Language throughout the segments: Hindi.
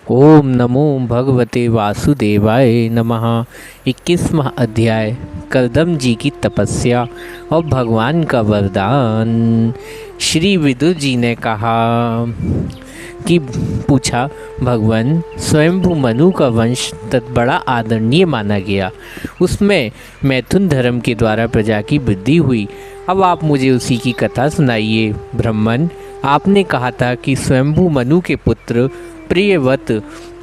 ओम नमो भगवते वासुदेवाय नमः। 21वां अध्याय करदम जी की तपस्या और भगवान का वरदान। श्री विदुर जी ने कहा कि पूछा, भगवान स्वयंभू मनु का वंश बड़ा आदरणीय माना गया। उसमें मैथुन धर्म के द्वारा प्रजा की वृद्धि हुई। अब आप मुझे उसी की कथा सुनाइए। ब्राह्मण, आपने कहा था कि स्वयंभू मनु के पुत्र प्रियव्रत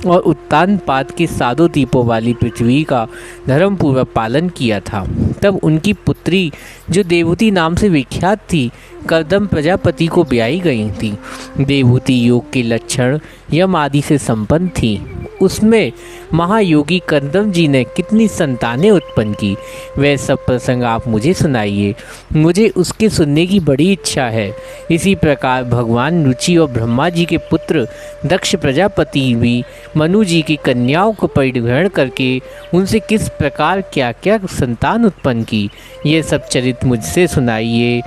और उत्तानपाद के साधु दीपों वाली पृथ्वी का धर्मपूर्वक पालन किया था। तब उनकी पुत्री, जो देवहूति नाम से विख्यात थी, करदम प्रजापति को ब्याही गई थी। देवहूति योग के लक्षण यम आदि से संपन्न थी। उसमें महायोगी करदम जी ने कितनी संतानें उत्पन्न की, वह सब प्रसंग आप मुझे सुनाइए। मुझे उसके सुनने की बड़ी इच्छा है। इसी प्रकार भगवान रुचि और ब्रह्मा जी के पुत्र दक्ष प्रजापति भी मनु जी की कन्याओं को परिग्रहण करके उनसे किस प्रकार क्या क्या संतान उत्पन्न की, ये सब चरित्र मुझसे सुनाइए।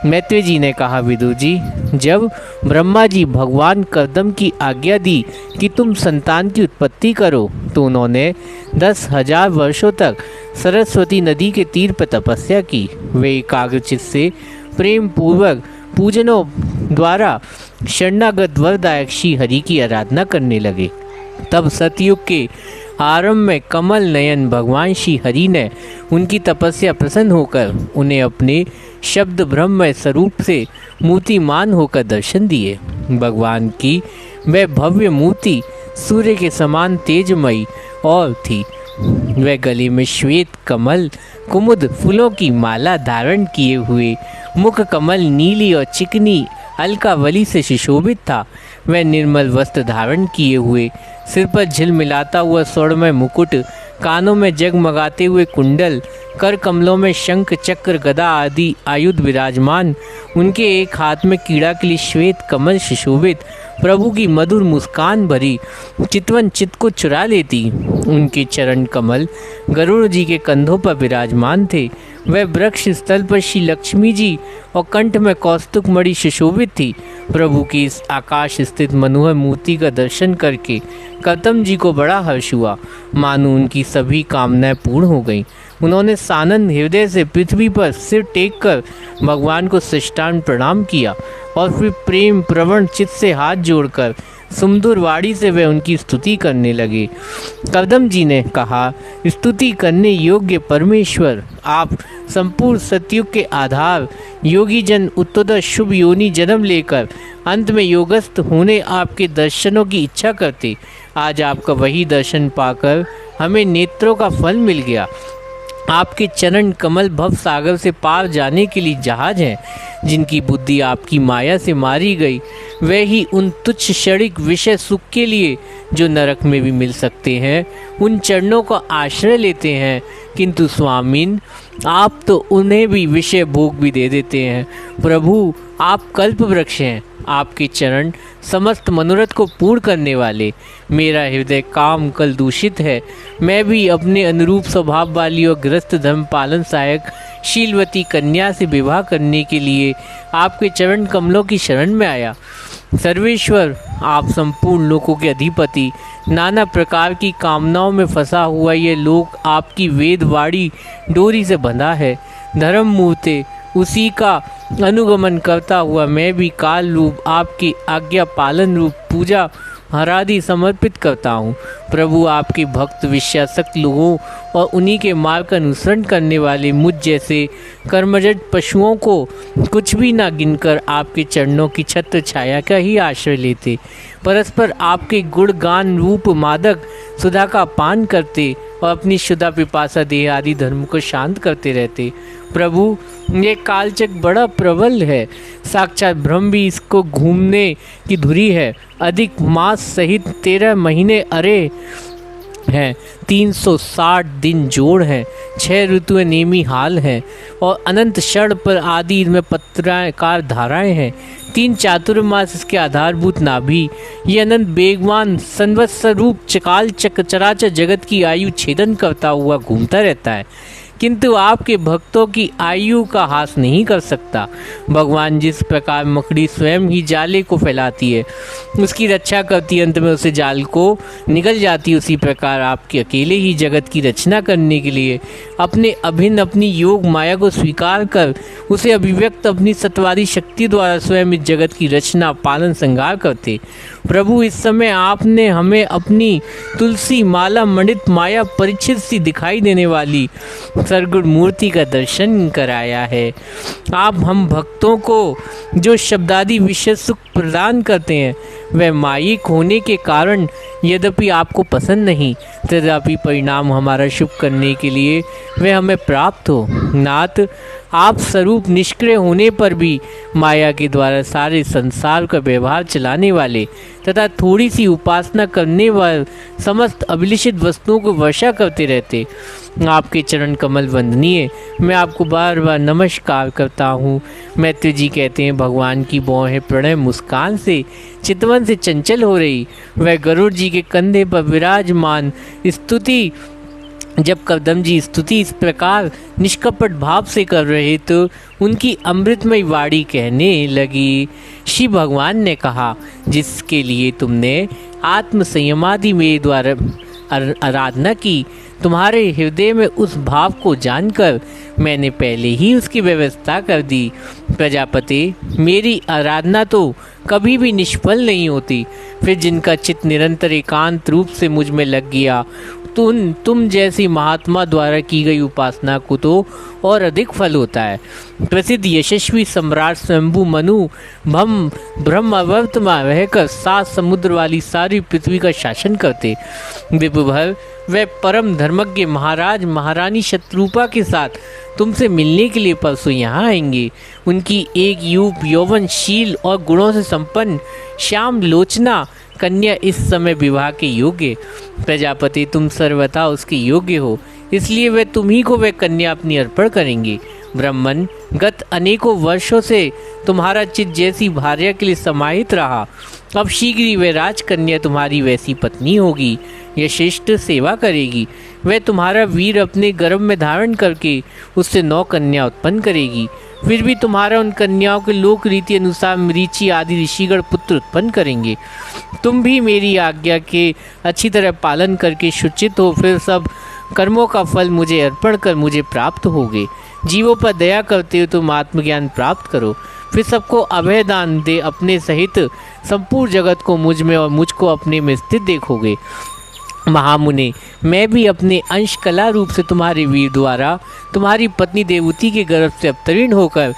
मैत्रेय जी ने कहा, विदुर जी, जब ब्रह्मा जी भगवान करदम की आज्ञा दी कि तुम संतान की उत्पत्ति करो, तो उन्होंने 10,000 वर्षों तक सरस्वती नदी के तीर पर तपस्या की। वे एकाग्रचित से प्रेम पूर्वक पूजनों द्वारा शरणागत वरदायक श्री हरि की आराधना करने लगे। तब सतयुग के आरंभ में कमल नयन भगवान श्री हरि ने उनकी तपस्या प्रसन्न होकर उन्हें अपने शब्द ब्रह्म स्वरूप से मूर्तिमान होकर दर्शन दिए। भगवान की वह भव्य मूर्ति सूर्य के समान तेजमयी और थी। वह गले में श्वेत कमल कुमुद फूलों की माला धारण किए हुए, मुख कमल नीली और चिकनी अलकावली से सुशोभित था। वह निर्मल वस्त्र धारण किए हुए, सिर पर झिलमिलाता हुआ स्वर्णमय मुकुट, कानों में जगमगाते हुए कुंडल, कर कमलों में शंख चक्र गदा आदि आयुध विराजमान, उनके एक हाथ में कीड़ा के लिए श्वेत कमल सुशोभित, प्रभु की मधुर मुस्कान भरी चितवन चित्त को चुरा लेती। उनके चरण कमल गरुड़ जी के कंधों पर विराजमान थे। वह वृक्ष स्थल पर श्री लक्ष्मी जी और कंठ में कौस्तुक मणि सुशोभित थी। प्रभु की इस आकाश स्थित मनोहर मूर्ति का दर्शन करके करदम जी को बड़ा हर्ष हुआ, मानो उनकी सभी कामनाएं पूर्ण हो गईं। उन्होंने सानंद हृदय से पृथ्वी पर सिर टेक कर भगवान को साष्टांग प्रणाम किया और फिर प्रेम प्रवण चित्त से हाथ जोड़कर सुमधुर वाणी से वे उनकी स्तुति करने लगे। करदम जी ने कहा, स्तुति करने योग्य परमेश्वर, आप संपूर्ण सतयुग के आधार, योगी जन उत्तोदय शुभ योनि जन्म लेकर अंत में योगस्थ होने आपके दर्शनों की इच्छा करते। आज आपका वही दर्शन पाकर हमें नेत्रों का फल मिल गया। आपके चरण कमल भव सागर से पार जाने के लिए जहाज हैं। जिनकी बुद्धि आपकी माया से मारी गई, वे ही उन तुच्छ क्षणिक विषय सुख के लिए, जो नरक में भी मिल सकते हैं, उन चरणों का आश्रय लेते हैं। किंतु स्वामीन, आप तो उन्हें भी विषय भोग भी दे देते हैं। प्रभु, आप कल्प वृक्ष हैं। आपके चरण समस्त मनोरथ को पूर्ण करने वाले। मेरा हृदय काम कल दूषित है। मैं भी अपने अनुरूप स्वभाव वाली और ग्रस्त धर्म पालन सहायक शीलवती कन्या से विवाह करने के लिए आपके चरण कमलों की शरण में आया। सर्वेश्वर, आप संपूर्ण लोकों के अधिपति, नाना प्रकार की कामनाओं में फंसा हुआ ये लोक आपकी वेदवाणी डोरी से बंधा है। धर्म मूर्ते, उसी का अनुगमन करता हुआ मैं भी काल रूप आपकी आज्ञा पालन रूप पूजा हरादि समर्पित करता हूँ। प्रभु, आपके भक्त विश्वासक्त लोगों और उन्हीं के मार्ग का अनुसरण करने वाले मुझ जैसे कर्मजट पशुओं को कुछ भी ना गिनकर आपके चरणों की छत्र छाया का ही आश्रय लेते, परस्पर आपके गुणगान रूप मादक सुधा का पान करते और अपनी शुदा पिपासा देह आदि धर्म को शांत करते रहते। प्रभु, ये कालचक बड़ा प्रबल है। साक्षात ब्रह्म भी इसको घूमने की धुरी है। अधिक मास सहित 13 महीने अरे हैं, 360 दिन जोड़ हैं, 6 ऋतुएं नेमी हाल हैं और अनंत क्षण पर आदि इनमें पत्राकार धाराएं हैं। 3 चातुर्मास इसके आधारभूत नाभि। ये अनंत बेगवान संवत्सर रूप चकाल चराचर जगत की आयु छेदन करता हुआ घूमता रहता है। किंतु आपके भक्तों की आयु का हास नहीं कर सकता। भगवान जिस प्रकार मकड़ी स्वयं ही जाले को फैलाती है, उसकी रक्षा करती, अंत में उसे जाल को निगल जाती, उसी प्रकार आपके अकेले ही जगत की रचना करने के लिए अपने अभिन्न अपनी योग माया को स्वीकार कर उसे अभिव्यक्त अपनी सत्वादी शक्ति द्वारा स्वयं इस जगत की रचना पालन संहार करते। प्रभु, इस समय आपने हमें अपनी तुलसी माला मंडित माया परिचित सी दिखाई देने वाली सरगुण मूर्ति का दर्शन कराया है। आप हम भक्तों को जो शब्दादि विषय सुख प्रदान करते हैं, वह मायिक होने के कारण यद्यपि आपको पसंद नहीं, तथापि परिणाम हमारा शुभ करने के लिए वह हमें प्राप्त हो। नाथ, आप स्वरूप निष्क्रिय होने पर भी माया के द्वारा सारे संसार का व्यवहार चलाने वाले तथा थोड़ी सी उपासना करने वाले समस्त अभिलषित वस्तुओं को वर्षा करते रहते। आपके चरण कमल वंदनीय, मैं आपको बार बार नमस्कार करता हूँ। मैत्री जी कहते हैं, भगवान की भौहें प्रणय मुस्कान से चितवन से चंचल हो रही। वह गरुड़ जी के कंधे पर विराजमान स्तुति जब कदम जी स्तुति इस प्रकार निष्कपट भाव से कर रहे तो उनकी अमृतमय वाणी कहने लगी। श्री भगवान ने कहा, जिसके लिए तुमने आत्म संयमादि मेरे द्वारा आराधना की, तुम्हारे हृदय में उस भाव को जानकर मैंने पहले ही उसकी व्यवस्था कर दी। प्रजापति, मेरी आराधना तो कभी भी निष्फल नहीं होती। फिर जिनका चित्त निरंतर एकांत रूप से मुझ में लग गया, तुम जैसी महात्मा द्वारा की गई उपासना को तो और अधिक फल होता है। प्रसिद्ध यशस्वी सम्राट स्वयंभू मनु ब्रह्म अवर्तमान रहकर 7 समुद्र वाली सारी पृथ्वी का शासन करते। विभुभर वे परम धर्मज्ञ महाराज महारानी शत्रुपा के साथ तुमसे मिलने के लिए परसों यहाँ आएंगे। उनकी एक यूप यौवनशील और गुणों से संपन्न श्याम लोचना कन्या इस समय विवाह के योग्य। प्रजापति, तुम सर्वथा उसके योग्य हो, इसलिए वे तुम्ही को वे कन्या अपनी अर्पण करेंगे। ब्राह्मण, गत अनेकों वर्षों से तुम्हारा चित्त जैसी भार्या के लिए समाहित रहा, अब शीघ्र ही वे राजकन्या तुम्हारी वैसी पत्नी होगी। यह श्रेष्ठ सेवा करेगी। वह तुम्हारा वीर अपने गर्भ में धारण करके उससे 9 कन्या उत्पन्न करेगी। फिर भी तुम्हारा उन कन्याओं के लोक रीति अनुसार मरीचि आदि ऋषिगण पुत्र उत्पन्न करेंगे। तुम भी मेरी आज्ञा के अच्छी तरह पालन करके शुचित हो, फिर सब कर्मों का फल मुझे अर्पण कर मुझे प्राप्त होगे। जीवों पर दया करते हो तुम आत्मज्ञान प्राप्त करो, फिर सबको अभय दान दे अपने सहित संपूर्ण जगत को मुझ में और मुझको अपने में स्थित देखोगे। महामुने, मैं भी अपने अंश कला रूप से तुम्हारे वीर द्वारा तुम्हारी पत्नी देवती के गर्भ से अवतीर्ण होकर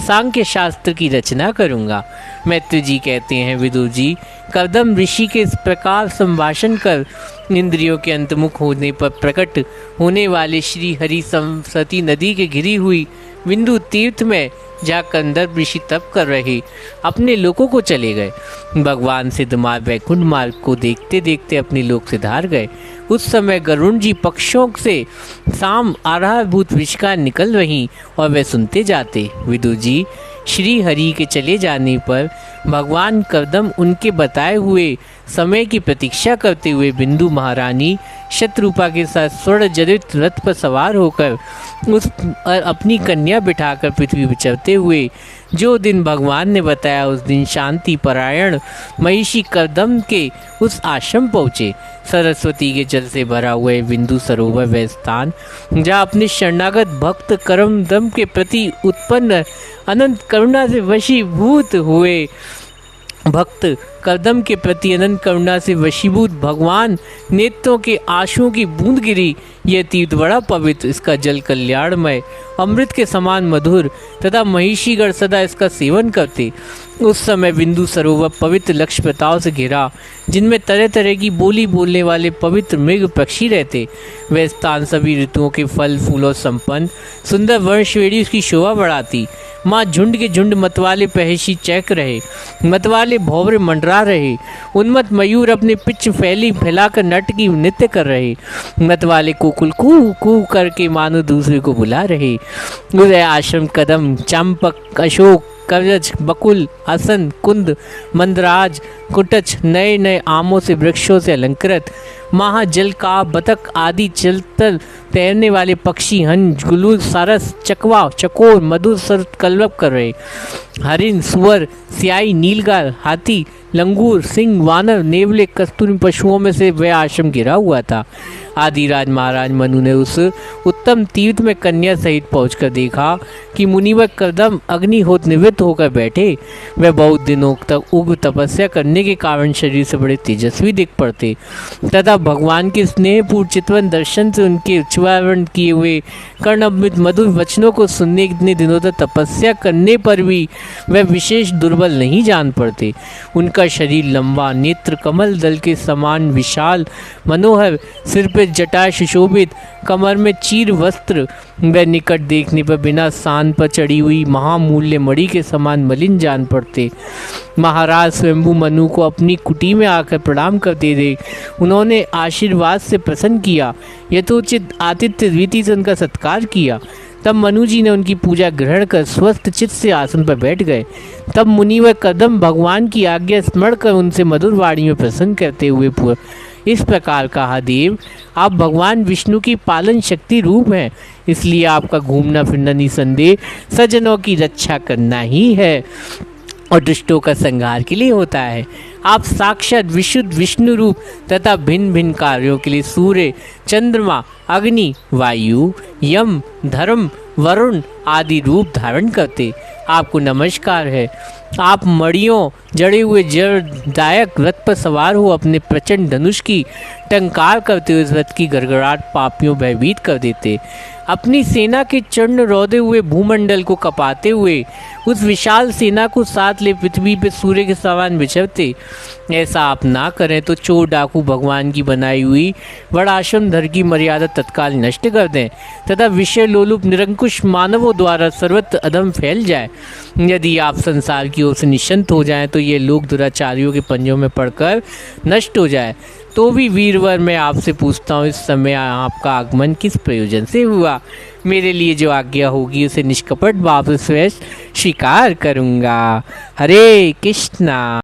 सांख्य शास्त्र की रचना करूंगा। मैत्री जी कहते हैं, विदुर जी, कर्दम ऋषि के इस प्रकार संभाषण कर इंद्रियों के अंतमुख होने पर प्रकट होने वाले श्री हरि सरस्वती नदी के घिरी हुई बिंदु तीर्थ में जहाँ कंदर्प ऋषि तप कर रहे अपने लोकों को चले गए। भगवान सिद्धमार्ग वैकुंठ मार्ग को देखते देखते अपने लोक से धार गए। उस समय गरुड़ जी पक्षों से साम आधारभूत विषका निकल रही और वे सुनते जाते। विदुर जी, श्री हरि के चले जाने पर भगवान कर्दम उनके बताए हुए समय की प्रतीक्षा करते हुए बिंदु महारानी शत्रुपा के साथ स्वर्ण जनित रथ पर सवार होकर उस अपनी कन्या बिठाकर पृथ्वी पर चलते हुए जो दिन भगवान ने बताया उस दिन शांति परायण महिषी कर्दम के उस आश्रम पहुँचे। सरस्वती के जल से भरा हुए बिंदु सरोवर वह स्थान जहाँ अपने शरणागत भक्त कर्दम के प्रति उत्पन्न अनंत करुणा से वशीभूत हुए भक्त कर्दम के प्रति अनंत करुणा से वशीभूत भगवान नेत्रों के आंसुओं की बूंद गिरी। यह तीर्थ बड़ा पवित्र, इसका जल कल्याणमय अमृत के समान मधुर तथा महिषीगण सदा इसका सेवन करते। उस समय बिंदु सरोवर पवित्र लक्ष्यप्रताओं से घिरा, जिनमें तरह तरह की बोली बोलने वाले पवित्र मृग पक्षी रहते। वह स्थान सभी ऋतुओं के फल फूलों संपन्न सुंदर वर्णश्रेणी उसकी शोभा बढ़ाती। माँ झुंड के झुंड मतवाले पहशी चैक रहे, मतवाले भौरे मंडरा रहे, उन्मत्त मयूर अपने पिच फैलाकर नर्तकी नृत्य कर रहे, मतवाले कोकुल कू कू करके मानो दूसरे को बुला रहे। उदय आश्रम कदम चंपक अशोक कवच, बकुल, हसन, कुंद, मंदराज, कुटच, नए नए आमों से वृक्षों से अलंकृत, महाजल का बतख आदि चलकर तैरने वाले पक्षी, हंस, गुलूल, सारस, चकवा, चकोर, मधुर सर कलरव कर रहे, हरिण, सुअर, सियाई, नीलगाय, हाथी, लंगूर, सिंह, वानर, नेवले, कस्तूरी पशुओं में से वह आश्रम घिरा हुआ था। आदिराज महाराज मनु ने उस उत्तम तीर्थ में कन्या सहित पहुंचकर देखा कि मुनिवर कर्दम अग्निहोत्र निवृत्त होकर बैठे। वह बहुत दिनों तक उग्र तपस्या करने के कारण शरीर से बड़े तेजस्वी दिख पड़ते तथा भगवान के स्नेहपूर्ण चितवन दर्शन से उनके उच्चारण किए हुए कर्णअमृत मधुर वचनों को सुनने इतने दिनों तक तपस्या करने पर भी वह विशेष दुर्बल नहीं जान पड़ते। उनका शरीर लंबा, नेत्र कमल दल के समान विशाल, मनोहर, सिर पे जटा सुशोभित, कमर में चीर वस्त्र, वह निकट देखने पर बिना सान पर चढ़ी हुई महामूल्य मणि के समान मलिन जान पड़ते। महाराज स्वयंभू मनु को अपनी कुटी में आकर प्रणाम करते देख उन्होंने आशीर्वाद से प्रसन्न किया, यथोचित आतिथ्य रीति से उनका सत्कार किया। तब मनु जी ने उनकी पूजा ग्रहण कर स्वस्थ चित्त से आसन पर बैठ गए। तब मुनिवर कदम भगवान की आज्ञा स्मरण कर उनसे मधुर वाणी में प्रसन्न करते हुए इस प्रकार कहा, देव आप भगवान विष्णु की पालन शक्ति रूप हैं, इसलिए आपका घूमना फिरना निसंदेह सज्जनों की रक्षा करना ही है और दुष्टों का संहार के लिए होता है। आप साक्षात विशुद्ध विष्णु रूप तथा भिन्न भिन्न कार्यों के लिए सूर्य, चंद्रमा, अग्नि, वायु, यम, धर्म, वरुण आदि रूप धारण करते। आपको नमस्कार है। आप मड़ियों जड़े हुए जड़दायक रथ पर सवार हो अपने प्रचंड धनुष की टंकार करते हुए इस रथ की गड़गड़ाहट पापियों भयभीत कर देते। अपनी सेना के चरण रौदे हुए भूमंडल को कपाते हुए उस विशाल सेना को साथ ले पृथ्वी पे सूर्य के समान विचरते। ऐसा आप ना करें तो चोर डाकू भगवान की बनाई हुई वर्णाश्रम धर की मर्यादा तत्काल नष्ट कर दें तथा विषय लोलुप निरंकुश मानवों द्वारा सर्वत्र अधम फैल जाए। यदि आप संसार की ओर से निश्चिंत हो जाएं तो ये लोग दुराचारियों के पंजों में पड़कर नष्ट हो जाए। तो भी वीरवर मैं आपसे पूछता हूँ, इस समय आपका आगमन किस प्रयोजन से हुआ? मेरे लिए जो आज्ञा होगी उसे निष्कपट भाव से स्वीकार करूँगा। हरे कृष्णा।